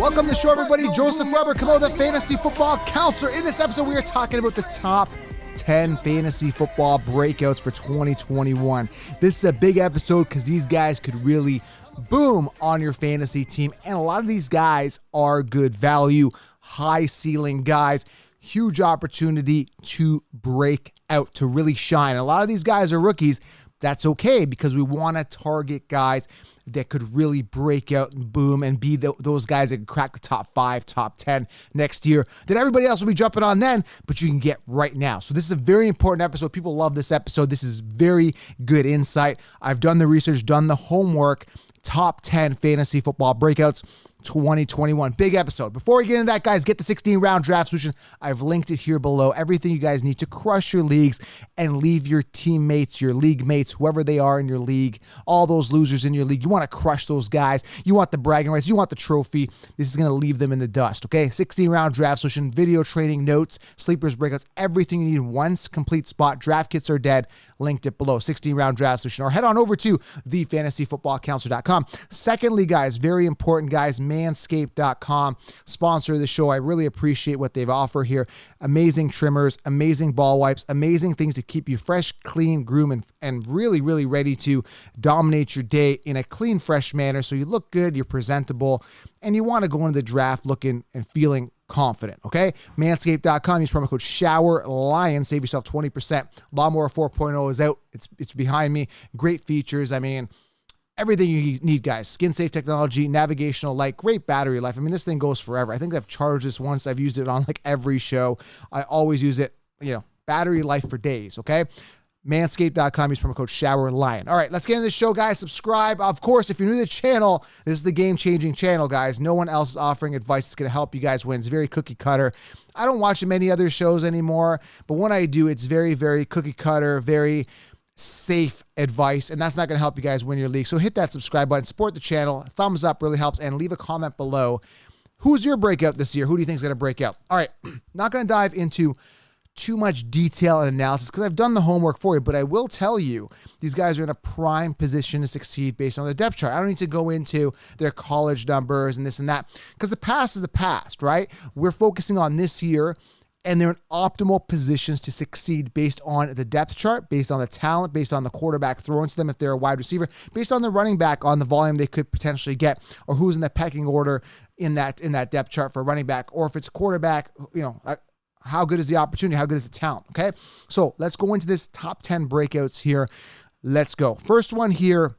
Welcome to the show, everybody. Joseph Weber, the Fantasy Football Counselor. In this episode, we are talking about the top 10 fantasy football breakouts for 2021. This is a big episode because these guys could really boom on your fantasy team. And a lot of these guys are good value, high ceiling guys, huge opportunity to break out, to really shine. A lot of these guys are rookies. That's okay because we want to target guys that could really break out and boom and be those guys that can crack the top 5, top 10 next year that everybody else will be jumping on then, but you can get right now. So this is a very important episode. People love this episode. This is very good insight. I've done the research, done the homework. Top 10 fantasy football breakouts 2021. Big episode. Before we get into that, guys, get the 16-round draft solution. I've linked it here below. Everything you guys need to crush your leagues and leave your teammates, your league mates, whoever they are in your league, all those losers in your league. You want to crush those guys. You want the bragging rights. You want the trophy. This is going to leave them in the dust, okay? 16-round draft solution, video training notes, sleepers, breakouts, everything you need in one complete spot. Draft kits are dead. Linked it below. 16-round draft solution. Or head on over to thefantasyfootballcounselor.com. Secondly, guys, very important, guys, manscaped.com, sponsor of the show. I really appreciate what they've offered here. Amazing trimmers, amazing ball wipes, amazing things to keep you fresh, clean, groomed, and really, really ready to dominate your day in a clean, fresh manner. So you look good, you're presentable, and you want to go into the draft looking and feeling confident, okay? Manscaped.com, use promo code SHOWERLION, save yourself 20%. Lawnmower 4.0 is out. It's behind me. Great features. I mean, everything you need, guys. Skin safe technology, navigational light, great battery life. I mean, this thing goes forever. I think I've charged this once. I've used it on like every show. I always use it, battery life for days, okay? Manscaped.com, use promo code SHOWERLION. All right, let's get into the show, guys. Subscribe. Of course, if you're new to the channel, this is the game-changing channel, guys. No one else is offering advice that's going to help you guys win. It's very cookie cutter. I don't watch many other shows anymore, but when I do, it's very, very cookie cutter, very safe advice, and that's not going to help you guys win your league. So hit that subscribe button, support the channel. Thumbs up really helps, and leave a comment below. Who's your breakout this year? Who do you think is going to break out? All right, not going to dive into too much detail and analysis because I've done the homework for you, but I will tell you these guys are in a prime position to succeed based on the depth chart. I don't need to go into their college numbers and this and that because the past is the past, right? We're focusing on this year, and they're in optimal positions to succeed based on the depth chart, based on the talent, based on the quarterback thrown to them if they're a wide receiver, based on the running back, on the volume they could potentially get, or who's in the pecking order in that depth chart for running back, or if it's quarterback, how good is the opportunity? How good is the talent? Okay. So let's go into this top 10 breakouts here. Let's go. First one here.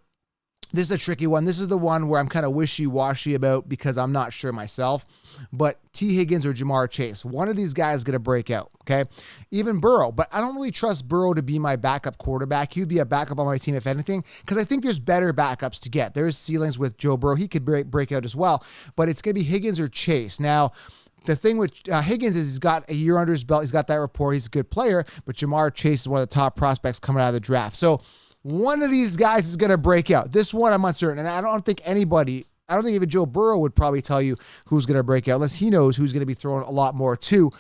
This is a tricky one. This is the one where I'm kind of wishy-washy about because I'm not sure myself. But T. Higgins or Jamar Chase, one of these guys is going to break out, okay? Even Burrow, but I don't really trust Burrow to be my backup quarterback. He would be a backup on my team, if anything, because I think there's better backups to get. There's ceilings with Joe Burrow. He could break out as well, but it's going to be Higgins or Chase. Now, the thing with Higgins is he's got a year under his belt. He's got that rapport. He's a good player, but Jamar Chase is one of the top prospects coming out of the draft. So one of these guys is going to break out. This one I'm uncertain, and I don't think even Joe Burrow would probably tell you who's going to break out unless he knows who's going to be throwing a lot more too.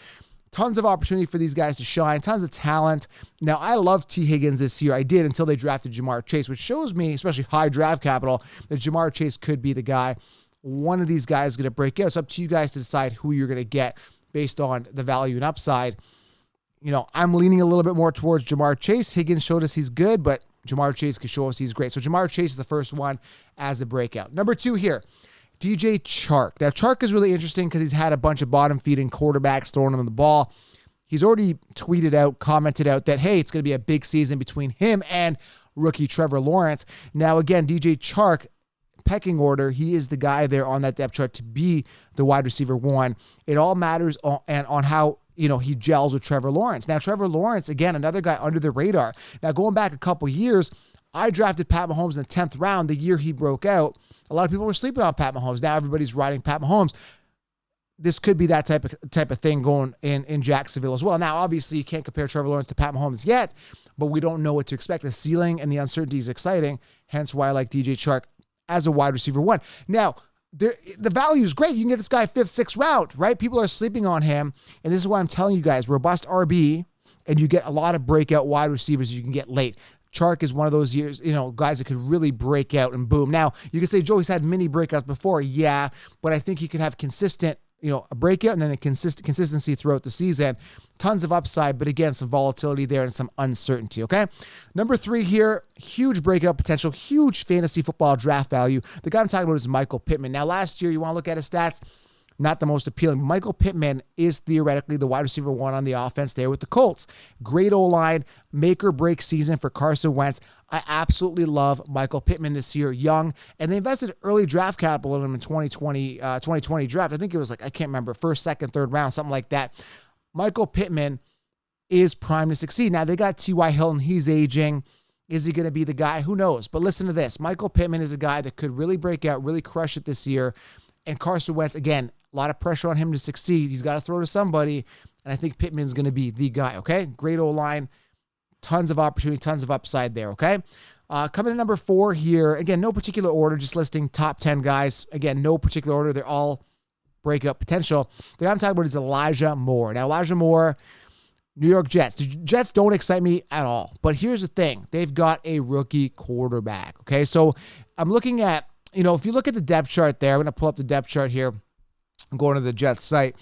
Tons of opportunity for these guys to shine, tons of talent. Now, I love T. Higgins this year. I did until they drafted Jamar Chase, which shows me, especially high draft capital, that Jamar Chase could be the guy. One of these guys is going to break out. It's up to you guys to decide who you're going to get based on the value and upside. I'm leaning a little bit more towards Jamar Chase. Higgins showed us he's good, but Jamar Chase could show us he's great. So Jamar Chase is the first one as a breakout. Number 2 here, DJ Chark. Now, Chark is really interesting because he's had a bunch of bottom-feeding quarterbacks throwing him the ball. He's already commented out that, hey, it's going to be a big season between him and rookie Trevor Lawrence. Now, again, DJ Chark, pecking order, he is the guy there on that depth chart to be the wide receiver 1. It all matters on how he gels with Trevor Lawrence. Now, Trevor Lawrence, again, another guy under the radar. Now, going back a couple years, I drafted Pat Mahomes in the 10th round the year he broke out. A lot of people were sleeping on Pat Mahomes. Now everybody's riding Pat Mahomes. This could be that type of thing going in Jacksonville as well. Now, obviously, you can't compare Trevor Lawrence to Pat Mahomes yet, but we don't know what to expect. The ceiling and the uncertainty is exciting, hence why I like DJ Chark as a wide receiver 1. Now, the value is great. You can get this guy 5th, 6th round, right? People are sleeping on him, and this is why I'm telling you guys, robust RB, and you get a lot of breakout wide receivers you can get late. Chark is one of those years, guys that could really break out and boom. Now, you can say, Joe, he's had mini breakouts before. Yeah, but I think he could have consistent, a breakout and then a consistency throughout the season. Tons of upside, but again, some volatility there and some uncertainty, okay? Number 3 here, huge breakout potential, huge fantasy football draft value. The guy I'm talking about is Michael Pittman. Now, last year, you want to look at his stats, not the most appealing. Michael Pittman is theoretically the wide receiver 1 on the offense there with the Colts. Great O-line, make or break season for Carson Wentz. I absolutely love Michael Pittman this year, young, and they invested early draft capital in him in 2020 draft. I think it was I can't remember, first, second, third round, something like that. Michael Pittman is primed to succeed. Now, they got T.Y. Hilton. He's aging. Is he going to be the guy? Who knows? But listen to this. Michael Pittman is a guy that could really break out, really crush it this year. And Carson Wentz, again, a lot of pressure on him to succeed. He's got to throw to somebody, and I think Pittman's going to be the guy, okay? Great O-line, tons of opportunity, tons of upside there, okay? Coming to number 4 here, again, no particular order, just listing top 10 guys. Again, no particular order. They're all breakout potential. The guy I'm talking about is Elijah Moore. Now, Elijah Moore, New York Jets. The Jets don't excite me at all, but here's the thing. They've got a rookie quarterback, okay? So I'm looking at, if you look at the depth chart there, I'm going to pull up the depth chart here. I'm going to the Jets site.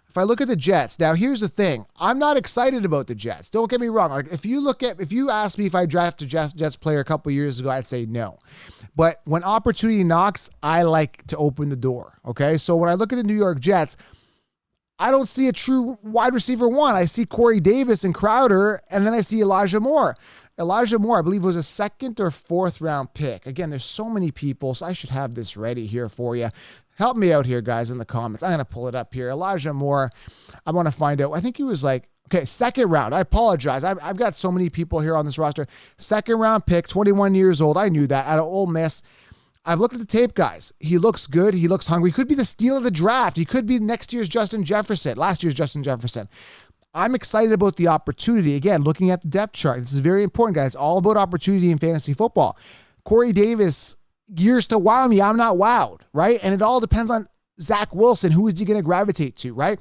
If I look at the Jets, now here's the thing. I'm not excited about the Jets. Don't get me wrong. If you asked me if I drafted a Jets player a couple years ago, I'd say no. But when opportunity knocks, I like to open the door. Okay. So when I look at the New York Jets, I don't see a true wide receiver 1. I see Corey Davis and Crowder, and then I see Elijah Moore. Elijah Moore, I believe, was a 2nd or 4th round pick. Again, there's so many people, so I should have this ready here for you. Help me out here, guys, in the comments. I'm going to pull it up here. Elijah Moore, I want to find out. I think he was 2nd round. I apologize. I've got so many people here on this roster. 2nd round pick, 21 years old. I knew that. Out of Ole Miss. I've looked at the tape, guys. He looks good. He looks hungry. He could be the steal of the draft. He could be next year's Justin Jefferson, last year's Justin Jefferson. I'm excited about the opportunity. Again, looking at the depth chart. This is very important, guys. It's all about opportunity in fantasy football. Corey Davis, years to wow me. I'm not wowed, right? And it all depends on Zach Wilson. Who is he going to gravitate to, right?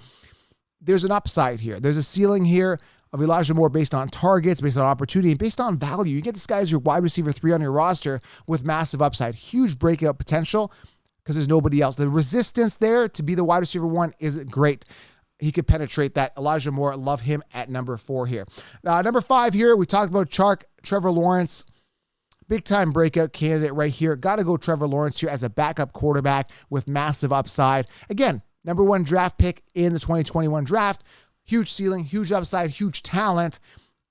There's an upside here. There's a ceiling here of Elijah Moore based on targets, based on opportunity, and based on value. You get this guy as your wide receiver 3 on your roster with massive upside, huge breakout potential because there's nobody else. The resistance there to be the wide receiver 1 isn't great. He could penetrate that. Elijah Moore, love him at number 4 here. Number 5 here, we talked about Chark, Trevor Lawrence. Big time breakout candidate right here. Got to go Trevor Lawrence here as a backup quarterback with massive upside. Again, number 1 draft pick in the 2021 draft. Huge ceiling, huge upside, huge talent.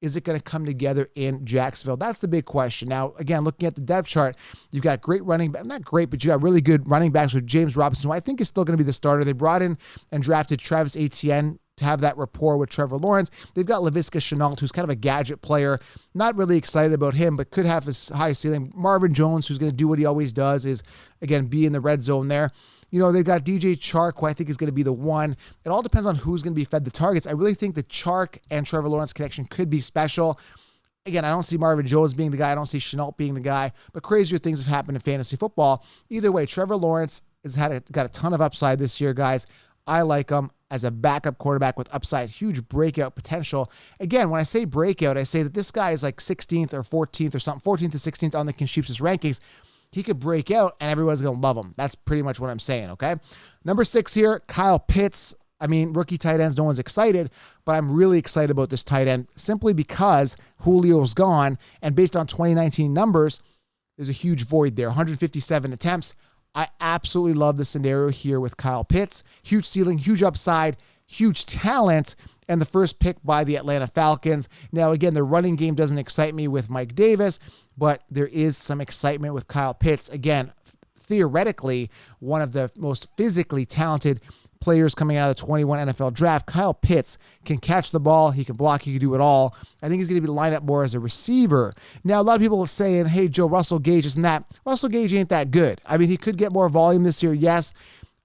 Is it going to come together in Jacksonville? That's the big question. Now, again, looking at the depth chart, you've got great running back, not great, but you got really good running backs with James Robinson, who I think is still going to be the starter. They brought in and drafted Travis Etienne to have that rapport with Trevor Lawrence. They've got Laviska Shenault, who's kind of a gadget player. Not really excited about him, but could have his high ceiling. Marvin Jones, who's going to do what he always does, is, again, be in the red zone there. They've got DJ Chark, who I think is going to be the one. It all depends on who's going to be fed the targets. I really think the Chark and Trevor Lawrence connection could be special. Again, I don't see Marvin Jones being the guy. I don't see Shenault being the guy. But crazier things have happened in fantasy football. Either way, Trevor Lawrence has got a ton of upside this year, guys. I like him as a backup quarterback with upside, huge breakout potential. Again, when I say breakout, I say that this guy is 16th or 14th or something, 14th to 16th on the Consheeps' rankings. He could break out and everyone's going to love him. That's pretty much what I'm saying, okay? Number 6 here, Kyle Pitts. I mean, rookie tight ends, no one's excited, but I'm really excited about this tight end simply because Julio's gone, and based on 2019 numbers, there's a huge void there. 157 attempts. I absolutely love the scenario here with Kyle Pitts. Huge ceiling, huge upside, huge talent, and the first pick by the Atlanta Falcons. Now, again, the running game doesn't excite me with Mike Davis, but there is some excitement with Kyle Pitts. Again, theoretically, one of the most physically talented players coming out of the 21 NFL draft. Kyle Pitts can catch the ball. He can block. He can do it all. I think he's going to be lined up more as a receiver. Now, a lot of people are saying, hey, Joe, Russell Gage isn't that. Russell Gage ain't that good. I mean, he could get more volume this year, yes,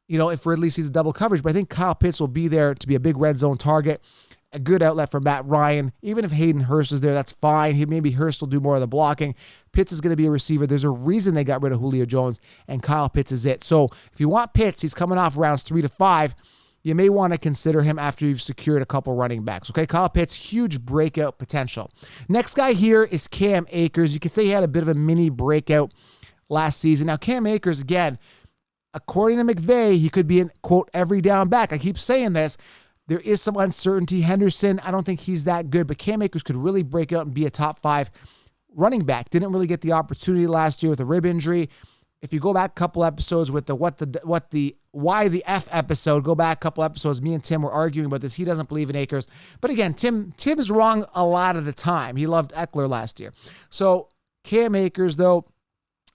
if Ridley sees a double coverage, but I think Kyle Pitts will be there to be a big red zone target, a good outlet for Matt Ryan. Even if Hayden Hurst is there, that's fine. Maybe Hurst will do more of the blocking. Pitts is going to be a receiver. There's a reason they got rid of Julio Jones, and Kyle Pitts is it. So if you want Pitts, he's coming off rounds 3 to 5. you may want to consider him after you've secured a couple running backs. Okay, Kyle Pitts, huge breakout potential. Next guy here is Cam Akers. You could say he had a bit of a mini breakout last season. Now, Cam Akers, again, according to McVay, he could be an, quote, every down back. I keep saying this. There is some uncertainty. Henderson, I don't think he's that good, but Cam Akers could really break out and be a top 5 running back. Didn't really get the opportunity last year with a rib injury. If you go back a couple episodes with the why the F episode, go back a couple episodes, me and Tim were arguing about this. He doesn't believe in Akers. But again, Tim is wrong a lot of the time. He loved Eckler last year. So Cam Akers, though,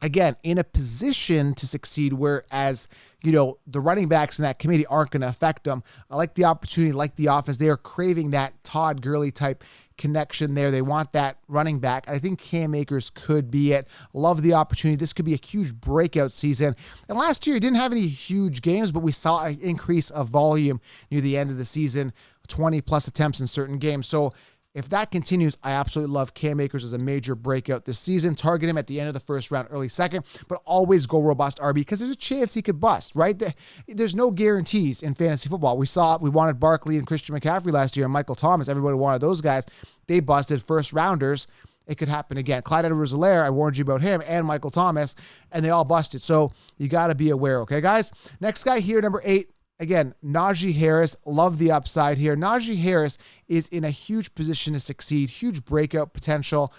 again, in a position to succeed, whereas, the running backs in that committee aren't going to affect them. I like the opportunity, like the offense. They are craving that Todd Gurley type connection there. They want that running back. I think Cam Akers could be it. Love the opportunity. This could be a huge breakout season. And last year, he didn't have any huge games, but we saw an increase of volume near the end of the season, 20 plus attempts in certain games. So if that continues, I absolutely love Cam Akers as a major breakout this season. Target him at the end of the first round, early second, but always go robust RB because there's a chance he could bust, right? There's no guarantees in fantasy football. We wanted Barkley and Christian McCaffrey last year and Michael Thomas. Everybody wanted those guys. They busted first rounders. It could happen again. Clyde Edwards-Helaire, I warned you about him, and Michael Thomas, and they all busted. So you got to be aware, okay, guys? Next guy here, number 8. Again, Naji Harris, love the upside here. Naji Harris is in a huge position to succeed, huge breakout potential,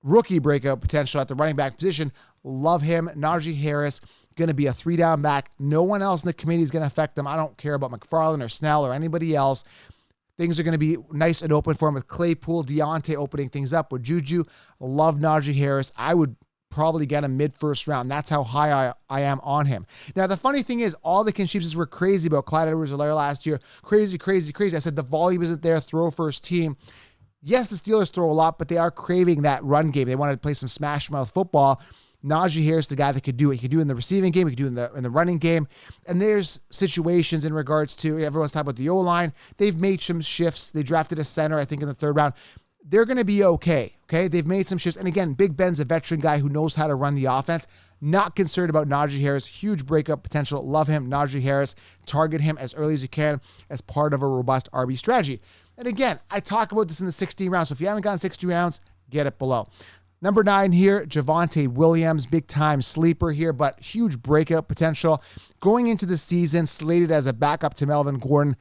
rookie breakout potential at the running back position. Love him. Naji Harris, going to be a 3-down back. No one else in the committee is going to affect them. I don't care about McFarland or Snell or anybody else. Things are going to be nice and open for him with Claypool, Deontay opening things up with Juju. Love Naji Harris. I would probably get him mid-first round. That's how high I am on him. Now, the funny thing is, all the Kinshipses were crazy about Clyde Edwards-Helaire last year. Crazy. I said the volume isn't there, throw first team. Yes, the Steelers throw a lot, but they are craving that run game. They want to play some smash mouth football. Najee Harris, the guy that could do it. He could do it in the receiving game. He could do it in the running game. And there's situations in regards to, everyone's talking about the O-line. They've made some shifts. They drafted a center, I think, in the 3rd round. They're going to be okay. They've made some shifts. And again, Big Ben's a veteran guy who knows how to run the offense. Not concerned about Najee Harris. Huge breakup potential. Love him. Najee Harris. Target him as early as you can as part of a robust RB strategy. And again, I talk about this in the 16 rounds. So if you haven't gotten 60 rounds, get it below. Number 9 here, Javonte Williams, big-time sleeper here, but huge breakout potential. Going into the season, slated as a backup to Melvin Gordon.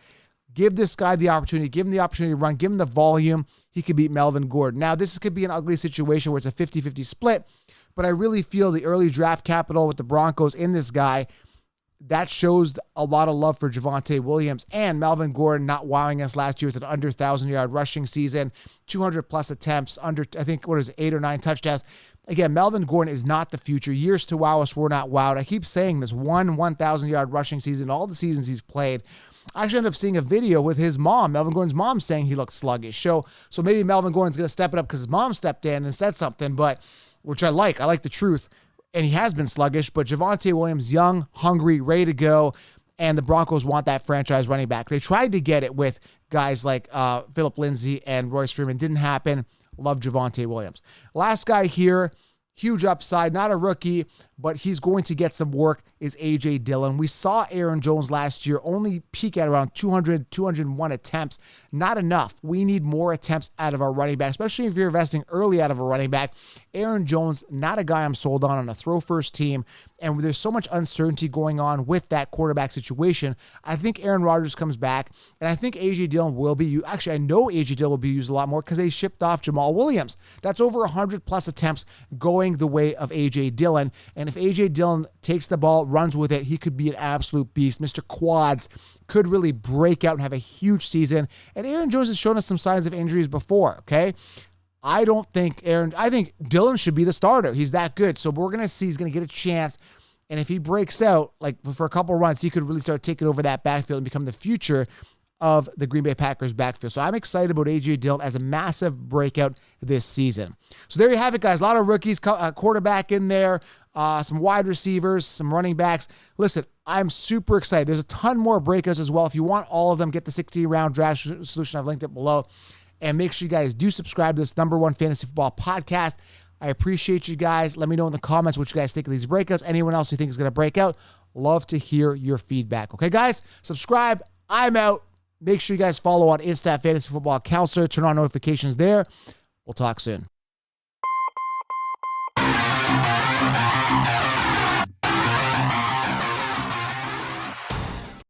Give this guy the opportunity. Give him the opportunity to run. Give him the volume. He could beat Melvin Gordon. Now, this could be an ugly situation where it's a 50-50 split, but I really feel the early draft capital with the Broncos in this guy, that shows a lot of love for Javonte Williams and Melvin Gordon not wowing us last year with an under 1,000-yard rushing season, 200-plus attempts, under, I think, 8 or 9 touchdowns. Again, Melvin Gordon is not the future. Years to wow us, we're not wowed. I keep saying this, 1,000-yard rushing season, all the seasons he's played. I actually ended up seeing a video with his mom, Melvin Gordon's mom, saying he looks sluggish. So maybe Melvin Gordon's going to step it up because his mom stepped in and said something, but which I like. I like the truth. And he has been sluggish, but Javonte Williams, young, hungry, ready to go, and the Broncos want that franchise running back. They tried to get it with guys like Phillip Lindsay and Royce Freeman. Didn't happen. Love Javonte Williams. Last guy here, huge upside, not a rookie, but he's going to get some work, is A.J. Dillon. We saw Aaron Jones last year only peak at around 200, 201 attempts. Not enough. We need more attempts out of our running back, especially if you're investing early out of a running back. Aaron Jones, not a guy I'm sold on a throw-first team, and there's so much uncertainty going on with that quarterback situation. I think Aaron Rodgers comes back, and I think A.J. Dillon will be used. Actually, I know A.J. Dillon will be used a lot more because they shipped off Jamal Williams. That's over 100-plus attempts going the way of A.J. Dillon, and if A.J. Dillon takes the ball, runs with it, he could be an absolute beast. Mr. Quads could really break out and have a huge season. And Aaron Jones has shown us some signs of injuries before, okay? I think Dillon should be the starter. He's that good. So we're going to see he's going to get a chance. And if he breaks out, like for a couple runs, he could really start taking over that backfield and become the future of the Green Bay Packers backfield. So I'm excited about A.J. Dillon as a massive breakout this season. So there you have it, guys. A lot of rookies, quarterback in there, some wide receivers, some running backs. Listen, I'm super excited. There's a ton more breakouts as well. If you want all of them, get the 60-round draft solution. I've linked it below. And make sure you guys do subscribe to this #1 fantasy football podcast. I appreciate you guys. Let me know in the comments what you guys think of these breakouts. Anyone else you think is going to break out, love to hear your feedback. Okay, guys? Subscribe, I'm out. Make sure you guys follow on Insta Fantasy Football Counselor. Turn on notifications there. We'll talk soon.